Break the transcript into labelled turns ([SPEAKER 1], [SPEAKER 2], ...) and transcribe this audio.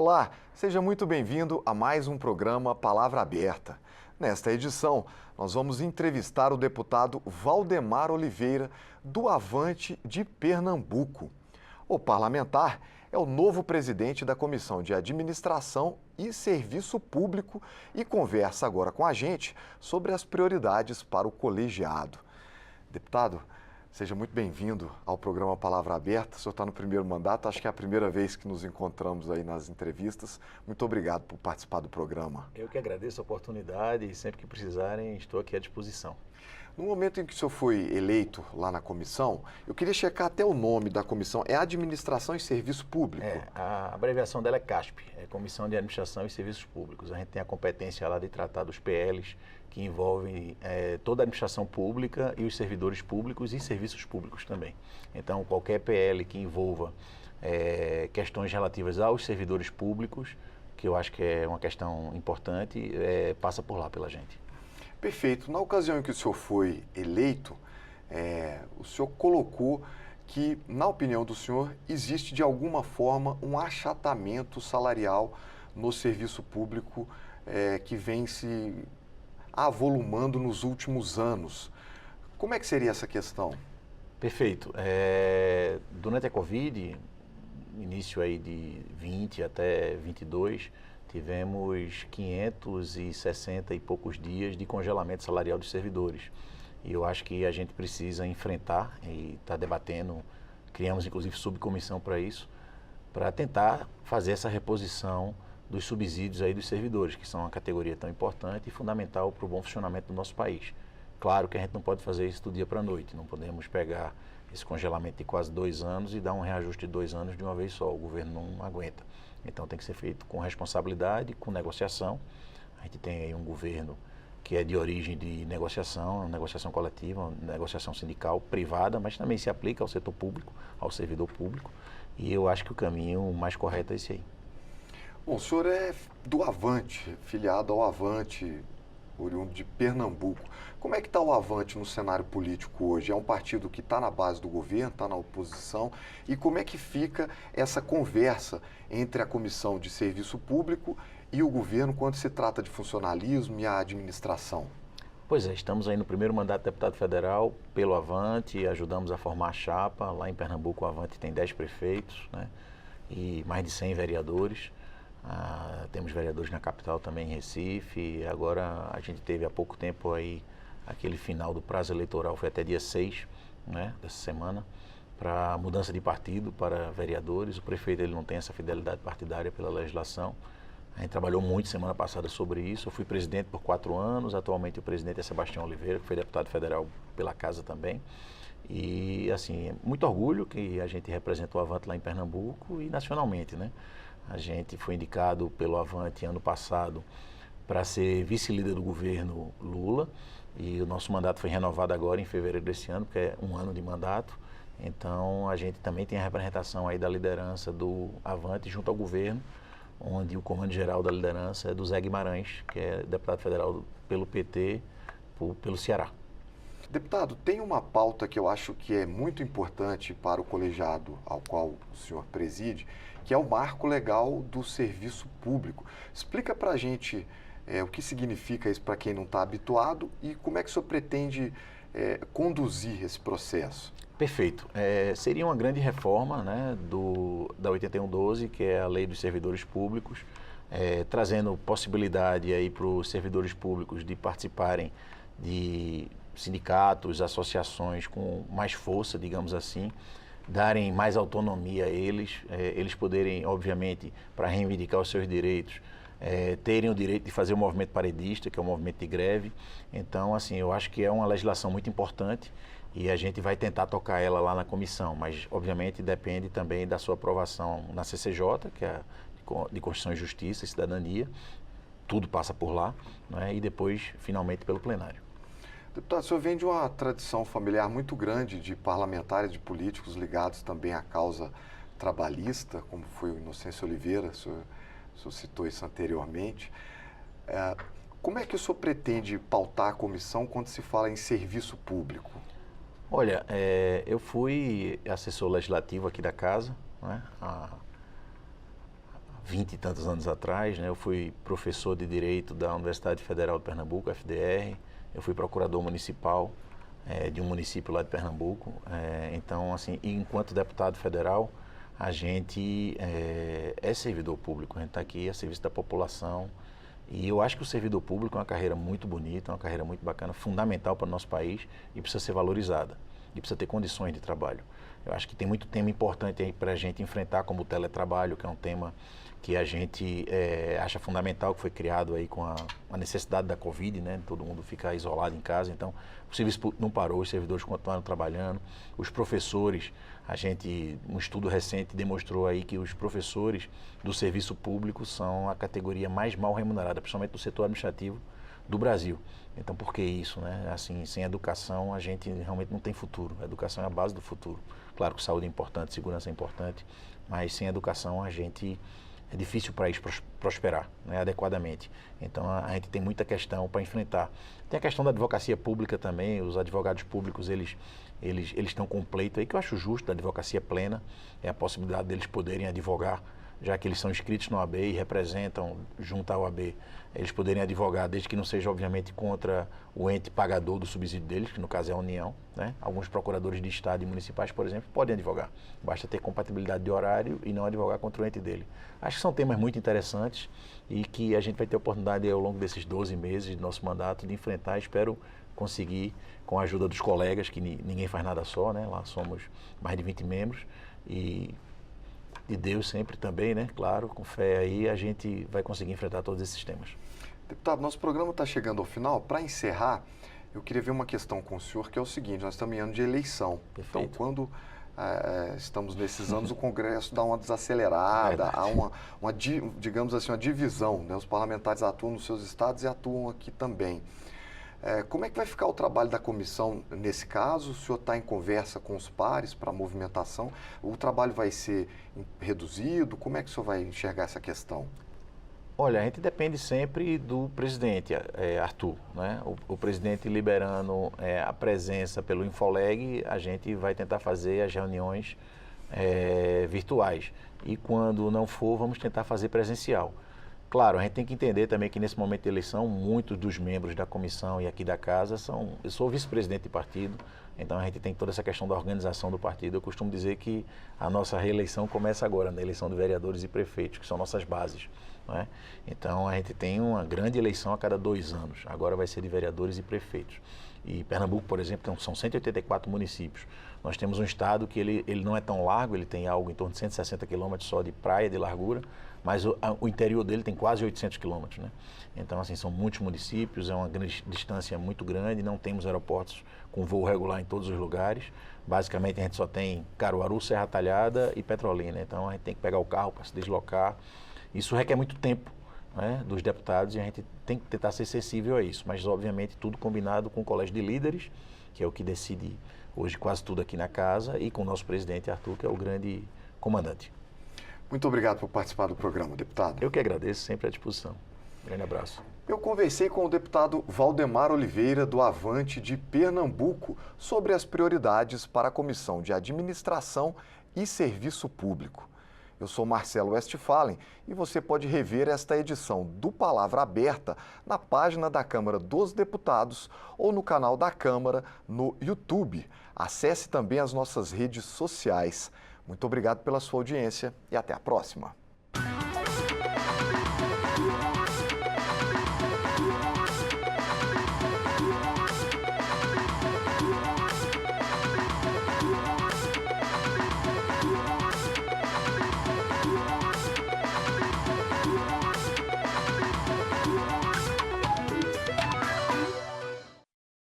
[SPEAKER 1] Olá, seja muito bem-vindo a mais um programa Palavra Aberta. Nesta edição, nós vamos entrevistar o deputado Valdemar Oliveira, do Avante de Pernambuco. O parlamentar é o novo presidente da Comissão de Administração e Serviço Público e conversa agora com a gente sobre as prioridades para o colegiado. Deputado, seja muito bem-vindo ao programa Palavra Aberta. O senhor está no primeiro mandato, acho que é a primeira vez que nos encontramos aí nas entrevistas. Muito obrigado por participar do programa.
[SPEAKER 2] Eu que agradeço a oportunidade e sempre que precisarem estou aqui à disposição.
[SPEAKER 1] No momento em que o senhor foi eleito lá na comissão, eu queria checar até o nome da comissão. É Administração e Serviço Público?
[SPEAKER 2] A abreviação dela é CASP, é Comissão de Administração e Serviços Públicos. A gente tem a competência lá de tratar dos PLs que envolvem toda a administração pública e os servidores públicos e serviços públicos também. Então, qualquer PL que envolva questões relativas aos servidores públicos, que eu acho que é uma questão importante, passa por lá pela gente.
[SPEAKER 1] Perfeito. Na ocasião em que o senhor foi eleito, o senhor colocou que, na opinião do senhor, existe de alguma forma um achatamento salarial no serviço público que vem se avolumando nos últimos anos. Como é que seria essa questão?
[SPEAKER 2] Perfeito. Durante a Covid, início aí de 20 até 22, tivemos 560 e poucos dias de congelamento salarial dos servidores. E eu acho que a gente precisa enfrentar e está debatendo, criamos inclusive subcomissão para isso, para tentar fazer essa reposição dos subsídios aí dos servidores, que são uma categoria tão importante e fundamental para o bom funcionamento do nosso país. Claro que a gente não pode fazer isso do dia para a noite, não podemos pegar esse congelamento de quase 2 anos e dar um reajuste de 2 anos de uma vez só, o governo não aguenta. Então tem que ser feito com responsabilidade, com negociação. A gente tem aí um governo que é de origem de negociação coletiva, negociação sindical, privada, mas também se aplica ao setor público, ao servidor público. E eu acho que o caminho mais correto é esse aí.
[SPEAKER 1] Bom, o senhor é do Avante, filiado ao Avante, oriundo de Pernambuco. Como é que está o Avante no cenário político hoje? É um partido que está na base do governo, está na oposição? E como é que fica essa conversa entre a Comissão de Serviço Público e o governo quando se trata de funcionalismo e a administração?
[SPEAKER 2] Pois é, estamos aí no primeiro mandato de deputado federal pelo Avante, ajudamos a formar a chapa. Lá em Pernambuco o Avante tem 10 prefeitos, né, e mais de 100 vereadores. Temos vereadores na capital também, em Recife. Agora a gente teve há pouco tempo aí aquele final do prazo eleitoral, foi até dia 6, né, dessa semana, para mudança de partido para vereadores. O prefeito ele não tem essa fidelidade partidária pela legislação. A gente trabalhou muito semana passada sobre isso. Eu fui presidente por 4 anos, atualmente o presidente é Sebastião Oliveira, que foi deputado federal pela casa também. E assim, muito orgulho que a gente representa o Avante lá em Pernambuco e nacionalmente, né? A gente foi indicado pelo Avante ano passado para ser vice-líder do governo Lula e o nosso mandato foi renovado agora em fevereiro desse ano, porque é 1 ano de mandato. Então a gente também tem a representação aí da liderança do Avante junto ao governo, onde o comando geral da liderança é do Zé Guimarães, que é deputado federal pelo PT, pelo Ceará.
[SPEAKER 1] Deputado, tem uma pauta que eu acho que é muito importante para o colegiado ao qual o senhor preside, que é o marco legal do serviço público. Explica para a gente o que significa isso para quem não está habituado e como é que o senhor pretende conduzir esse processo.
[SPEAKER 2] Perfeito. Seria uma grande reforma, né, da 8112, que é a Lei dos Servidores Públicos, trazendo possibilidade aí para os servidores públicos de participarem de sindicatos, associações com mais força, digamos assim, darem mais autonomia a eles, eles poderem, obviamente, para reivindicar os seus direitos, terem o direito de fazer o movimento paredista, que é o movimento de greve. Então, assim, eu acho que é uma legislação muito importante e a gente vai tentar tocar ela lá na comissão, mas, obviamente, depende também da sua aprovação na CCJ, que é a de Constituição e Justiça e Cidadania, tudo passa por lá, né, e depois, finalmente, pelo plenário.
[SPEAKER 1] Deputado, o senhor vem de uma tradição familiar muito grande de parlamentares, de políticos ligados também à causa trabalhista, como foi o Inocêncio Oliveira, o senhor citou isso anteriormente. Como é que o senhor pretende pautar a comissão quando se fala em serviço público?
[SPEAKER 2] Olha, eu fui assessor legislativo aqui da casa, né, há 20 e tantos anos atrás, né? Eu fui professor de Direito da Universidade Federal de Pernambuco, FDR, eu fui procurador municipal de um município lá de Pernambuco. Então, assim, enquanto deputado federal, a gente é servidor público, a gente está aqui a serviço da população. E eu acho que o servidor público é uma carreira muito bonita, uma carreira muito bacana, fundamental para o nosso país e precisa ser valorizada. E precisa ter condições de trabalho. Eu acho que tem muito tema importante aí para a gente enfrentar, como o teletrabalho, que é um tema que a gente acha fundamental, que foi criado aí com a necessidade da Covid, né? Todo mundo ficar isolado em casa, então o serviço público não parou, os servidores continuaram trabalhando, os professores, um estudo recente demonstrou aí que os professores do serviço público são a categoria mais mal remunerada, principalmente do setor administrativo do Brasil. Então, por que isso, né? Assim, sem educação, a gente realmente não tem futuro. A educação é a base do futuro. Claro que saúde é importante, segurança é importante, mas sem educação é difícil para isso prosperar, né, adequadamente. Então, a gente tem muita questão para enfrentar. Tem a questão da advocacia pública também, os advogados públicos, eles estão com um pleito aí que eu acho justo, da advocacia plena, é a possibilidade deles poderem advogar, já que eles são inscritos na OAB e representam junto à OAB, eles poderem advogar, desde que não seja, obviamente, contra o ente pagador do subsídio deles, que no caso é a União, né? Alguns procuradores de Estado e municipais, por exemplo, podem advogar. Basta ter compatibilidade de horário e não advogar contra o ente dele. Acho que são temas muito interessantes e que a gente vai ter oportunidade ao longo desses 12 meses do nosso mandato de enfrentar. Espero conseguir, com a ajuda dos colegas, que ninguém faz nada só, né? Lá somos mais de 20 membros e de Deus sempre também, né? Claro, com fé aí a gente vai conseguir enfrentar todos esses temas.
[SPEAKER 1] Deputado, nosso programa está chegando ao final. Para encerrar, eu queria ver uma questão com o senhor, que é o seguinte: nós estamos em ano de eleição.
[SPEAKER 2] Perfeito.
[SPEAKER 1] Então, quando estamos nesses anos, o Congresso dá uma desacelerada, há digamos assim, uma divisão, né? Os parlamentares atuam nos seus estados e atuam aqui também. Como é que vai ficar o trabalho da comissão nesse caso? O senhor está em conversa com os pares para a movimentação? O trabalho vai ser reduzido? Como é que o senhor vai enxergar essa questão?
[SPEAKER 2] Olha, a gente depende sempre do presidente, Arthur, né? O presidente liberando a presença pelo Infoleg, a gente vai tentar fazer as reuniões virtuais. E quando não for, vamos tentar fazer presencial. Claro, a gente tem que entender também que nesse momento de eleição, muitos dos membros da comissão e aqui da casa eu sou vice-presidente de partido, então a gente tem toda essa questão da organização do partido. Eu costumo dizer que a nossa reeleição começa agora, na eleição de vereadores e prefeitos, que são nossas bases, não é? Então a gente tem uma grande eleição a cada 2 anos, agora vai ser de vereadores e prefeitos. E Pernambuco, por exemplo, são 184 municípios. Nós temos um estado que ele não é tão largo, ele tem algo em torno de 160 quilômetros só de praia de largura, mas o interior dele tem quase 800 quilômetros, né? Então, assim, são muitos municípios, é uma distância muito grande, não temos aeroportos com voo regular em todos os lugares. Basicamente, a gente só tem Caruaru, Serra Talhada e Petrolina. Então, a gente tem que pegar o carro para se deslocar. Isso requer muito tempo, né, dos deputados, e a gente tem que tentar ser sensível a isso. Mas, obviamente, tudo combinado com o Colégio de Líderes, que é o que decide hoje quase tudo aqui na casa, e com o nosso presidente, Arthur, que é o grande comandante.
[SPEAKER 1] Muito obrigado por participar do programa, deputado.
[SPEAKER 2] Eu que agradeço, sempre à disposição. Grande abraço.
[SPEAKER 1] Eu conversei com o deputado Valdemar Oliveira, do Avante de Pernambuco, sobre as prioridades para a Comissão de Administração e Serviço Público. Eu sou Marcelo Westphalen e você pode rever esta edição do Palavra Aberta na página da Câmara dos Deputados ou no canal da Câmara no YouTube. Acesse também as nossas redes sociais. Muito obrigado pela sua audiência e até a próxima.